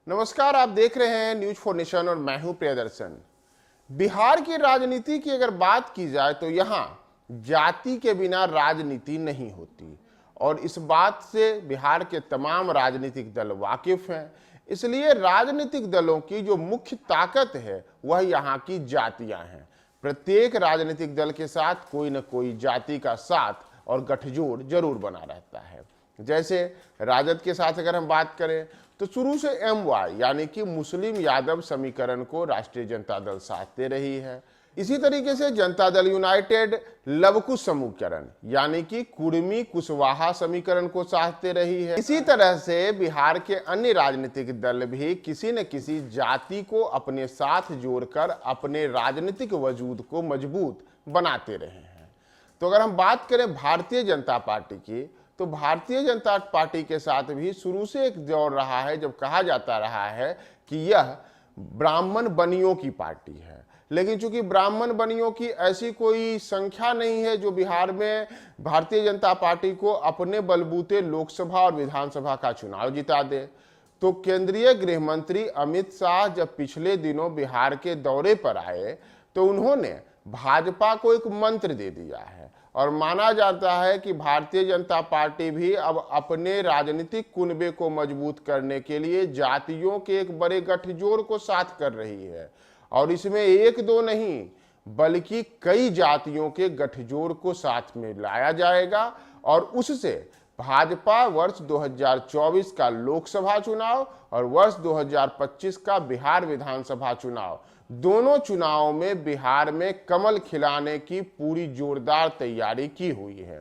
नमस्कार, आप देख रहे हैं न्यूज फॉर नेशन और मैं हूं प्रियदर्शन। बिहार की राजनीति की अगर बात की जाए तो यहां जाति के बिना राजनीति नहीं होती और इस बात से बिहार के तमाम राजनीतिक दल वाकिफ हैं। इसलिए राजनीतिक दलों की जो मुख्य ताकत है वह यहाँ की जातियां हैं। प्रत्येक राजनीतिक दल के साथ कोई न कोई जाति का साथ और गठजोड़ जरूर बना रहता है। जैसे राजद के साथ अगर हम बात करें तो शुरू से MY यानी कि मुस्लिम यादव समीकरण को राष्ट्रीय जनता दल साथ दे रही है। इसी तरीके से जनता दल यूनाइटेड लवकुश समीकरण यानी कि कुर्मी कुशवाहा समीकरण को साथ दे रही है। इसी तरह से बिहार के अन्य राजनीतिक दल भी किसी न किसी जाति को अपने साथ जोड़कर अपने राजनीतिक वजूद को मजबूत बनाते रहे हैं। तो अगर हम बात करें भारतीय जनता पार्टी की तो भारतीय जनता पार्टी के साथ भी शुरू से एक दौर रहा है जब कहा जाता रहा है कि यह ब्राह्मण बनियों की पार्टी है। लेकिन चूंकि ब्राह्मण बनियों की ऐसी कोई संख्या नहीं है जो बिहार में भारतीय जनता पार्टी को अपने बलबूते लोकसभा और विधानसभा का चुनाव जिता दे, तो केंद्रीय गृह मंत्री अमित शाह जब पिछले दिनों बिहार के दौरे पर आए तो उन्होंने भाजपा को एक मंत्र दे दिया है और माना जाता है कि भारतीय जनता पार्टी भी अब अपने राजनीतिक कुनबे को मजबूत करने के लिए जातियों के एक बड़े गठजोड़ को साथ कर रही है और इसमें एक दो नहीं बल्कि कई जातियों के गठजोड़ को साथ में लाया जाएगा और उससे भाजपा वर्ष 2024 का लोकसभा चुनाव और वर्ष 2025 का बिहार विधानसभा चुनाव, दोनों चुनावों में बिहार में कमल खिलाने की पूरी जोरदार तैयारी की हुई है।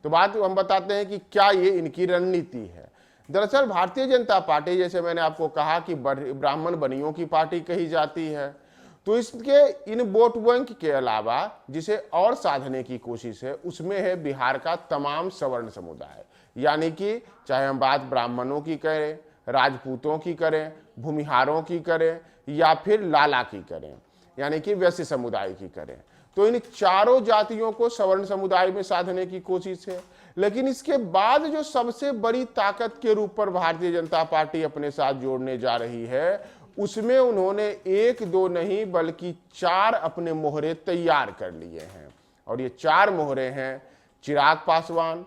तो बात हम बताते हैं कि क्या ये इनकी रणनीति है। दरअसल भारतीय जनता पार्टी, जैसे मैंने आपको कहा कि ब्राह्मण बनियों की पार्टी कही जाती है, तो इसके इन वोट बैंक के अलावा जिसे और साधने की कोशिश है उसमें है बिहार का तमाम सवर्ण समुदाय, यानी कि चाहे हम बात ब्राह्मणों की करें, राजपूतों की करें, भूमिहारों की करें या फिर लाला की करें, यानी कि वैश्य समुदाय की करें, तो इन चारों जातियों को सवर्ण समुदाय में साधने की कोशिश है। लेकिन इसके बाद जो सबसे बड़ी ताकत के रूप पर भारतीय जनता पार्टी अपने साथ जोड़ने जा रही है उसमें उन्होंने एक दो नहीं बल्कि चार अपने मोहरे तैयार कर लिए हैं और ये चार मोहरे हैं चिराग पासवान,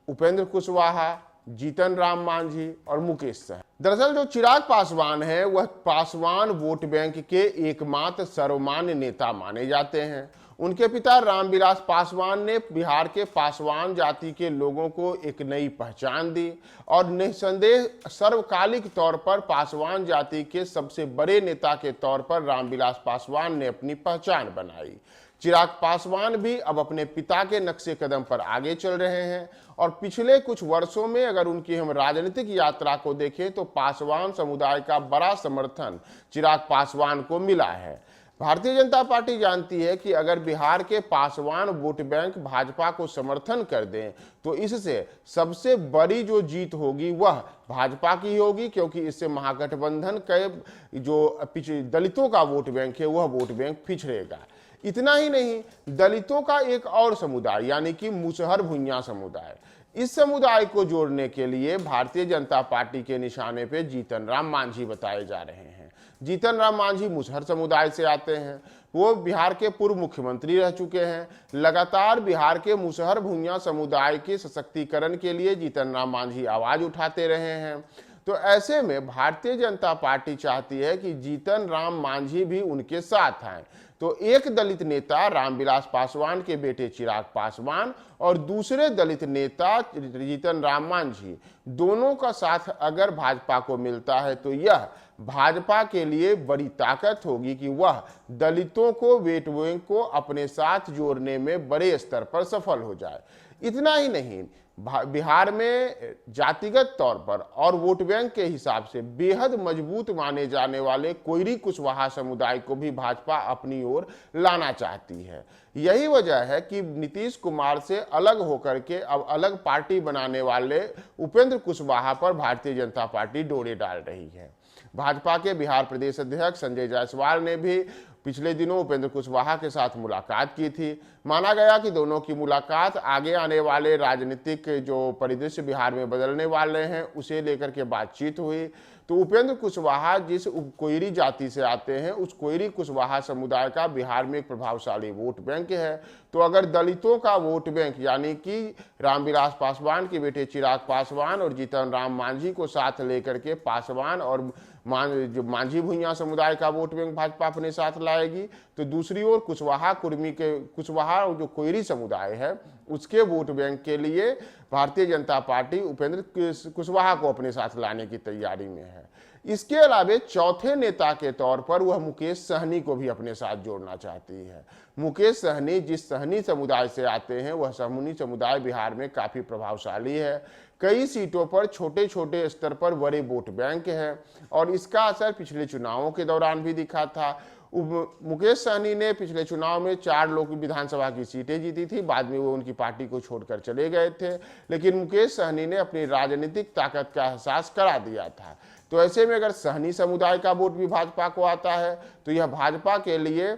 उपेंद्र कुशवाहा, जीतन राम मांझी और मुकेश सहनी। दरअसल जो चिराग पासवान है वह पासवान वोट बैंक के एकमात्र सर्वमान्य नेता माने जाते हैं। उनके पिता रामविलास पासवान ने बिहार के पासवान जाति के लोगों को एक नई पहचान दी और निस्संदेह सर्वकालिक तौर पर पासवान जाति के सबसे बड़े नेता के तौर पर रामविलास पासवान ने अपनी पहचान बनाई। चिराग पासवान भी अब अपने पिता के नक्शे कदम पर आगे चल रहे हैं और पिछले कुछ वर्षों में अगर उनकी हम राजनीतिक यात्रा को देखें तो पासवान समुदाय का बड़ा समर्थन चिराग पासवान को मिला है। भारतीय जनता पार्टी जानती है कि अगर बिहार के पासवान वोट बैंक भाजपा को समर्थन कर दें तो इससे सबसे बड़ी जो जीत होगी वह भाजपा की होगी, क्योंकि इससे महागठबंधन के जो दलितों का वोट बैंक है वह वोट बैंक पिछड़ेगा। इतना ही नहीं, दलितों का एक और समुदाय यानी कि मुसहर भुइयां समुदाय, इस समुदाय को जोड़ने के लिए भारतीय जनता पार्टी के निशाने पे जीतन राम मांझी बताए जा रहे हैं। जीतन राम मांझी मुसहर समुदाय से आते हैं, वो बिहार के पूर्व मुख्यमंत्री रह चुके हैं। लगातार बिहार के मुसहर भुइयां समुदाय के सशक्तिकरण के लिए जीतन राम मांझी आवाज उठाते रहे हैं। तो ऐसे में भारतीय जनता पार्टी चाहती है कि जीतन राम मांझी भी उनके साथ आए। तो एक दलित नेता रामविलास पासवान के बेटे चिराग पासवान और दूसरे दलित नेता जीतन राम मांझी, दोनों का साथ अगर भाजपा को मिलता है तो यह भाजपा के लिए बड़ी ताकत होगी कि वह दलितों को वोट बैंक को अपने साथ जोड़ने में बड़े स्तर पर सफल हो जाए। इतना ही नहीं, बिहार में जातिगत तौर पर और वोट बैंक के हिसाब से बेहद मजबूत माने जाने वाले कोयरी कुशवाहा समुदाय को भी भाजपा अपनी ओर लाना चाहती है। यही वजह है कि नीतीश कुमार से अलग होकर के अब अलग पार्टी बनाने वाले उपेंद्र कुशवाहा पर भारतीय जनता पार्टी डोरे डाल रही है। भाजपा के बिहार प्रदेश अध्यक्ष संजय जायसवाल ने भी पिछले दिनों उपेंद्र कुशवाहा के साथ मुलाकात की थी। माना गया कि दोनों की मुलाकात आगे आने वाले राजनीतिक जो परिदृश्य बिहार में बदलने वाले हैं उसे लेकर के बातचीत हुई। तो उपेंद्र कुशवाहा जिस कोयरी जाति से आते हैं, उस कोयरी कुशवाहा समुदाय का बिहार में एक प्रभावशाली वोट बैंक है। तो अगर दलितों का वोट बैंक यानी कि रामविलास पासवान के बेटे चिराग पासवान और जीतन राम मांझी को साथ लेकर के पासवान और जो मांझी भुइयां समुदाय का वोट बैंक भाजपा अपने साथ लाएगी, तो दूसरी ओर कुशवाहा जो कोयरी समुदाय है उसके वोट बैंक के लिए भारतीय जनता पार्टी उपेंद्र कुशवाहा को अपने साथ लाने की तैयारी में है। इसके अलावे चौथे नेता के तौर पर वह मुकेश सहनी को भी अपने साथ जोड़ना चाहती है। मुकेश सहनी जिस सहनी समुदाय से आते हैं, वह सहनी समुदाय बिहार में काफी प्रभावशाली है। कई सीटों पर छोटे छोटे स्तर पर बड़े वोट बैंक हैं और इसका असर पिछले चुनावों के दौरान भी दिखा था। मुकेश सहनी ने पिछले चुनाव में 4 लोक विधानसभा की सीटें जीती थी, बाद में वो उनकी पार्टी को छोड़कर चले गए थे, लेकिन मुकेश सहनी ने अपनी राजनीतिक ताकत का एहसास करा दिया था। तो ऐसे में अगर सहनी समुदाय का वोट भी भाजपा को आता है तो यह भाजपा के लिए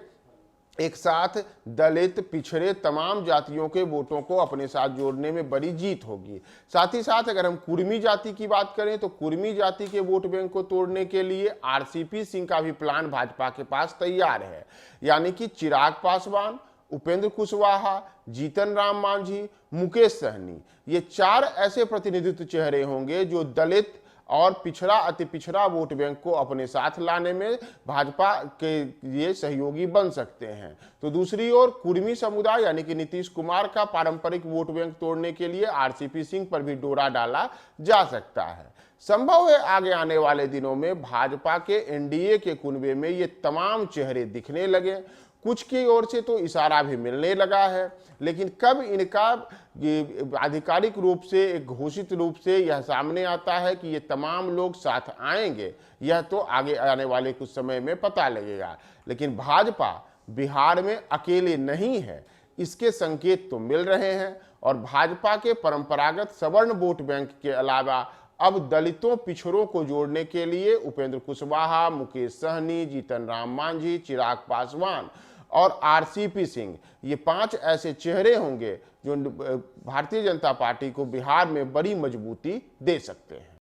एक साथ दलित, पिछड़े तमाम जातियों के वोटों को अपने साथ जोड़ने में बड़ी जीत होगी। साथ ही साथ अगर हम कुर्मी जाति की बात करें तो कुर्मी जाति के वोट बैंक को तोड़ने के लिए आरसीपी सिंह का भी प्लान भाजपा के पास तैयार है। यानी कि चिराग पासवान, उपेंद्र कुशवाहा, जीतन राम मांझी, मुकेश सहनी, ये 4 ऐसे प्रतिनिधित्व चेहरे होंगे जो दलित और पिछड़ा, अति पिछड़ा वोट बैंक को अपने साथ लाने में भाजपा के लिए सहयोगी बन सकते हैं। तो दूसरी ओर कुर्मी समुदाय यानी कि नीतीश कुमार का पारंपरिक वोट बैंक तोड़ने के लिए आरसीपी सिंह पर भी डोरा डाला जा सकता है। संभव है आगे आने वाले दिनों में भाजपा के एनडीए के कुनबे में ये तमाम चेहरे दिखने लगे। कुछ की ओर से तो इशारा भी मिलने लगा है, लेकिन कब इनका आधिकारिक रूप से, एक घोषित रूप से यह सामने आता है कि ये तमाम लोग साथ आएंगे, यह तो आगे आने वाले कुछ समय में पता लगेगा। लेकिन भाजपा बिहार में अकेले नहीं है, इसके संकेत तो मिल रहे हैं और भाजपा के परंपरागत सवर्ण वोट बैंक के अलावा अब दलितों, पिछड़ों को जोड़ने के लिए उपेंद्र कुशवाहा, मुकेश सहनी, जीतन राम मांझी, चिराग पासवान और आरसीपी सिंह, ये 5 ऐसे चेहरे होंगे जो भारतीय जनता पार्टी को बिहार में बड़ी मजबूती दे सकते हैं।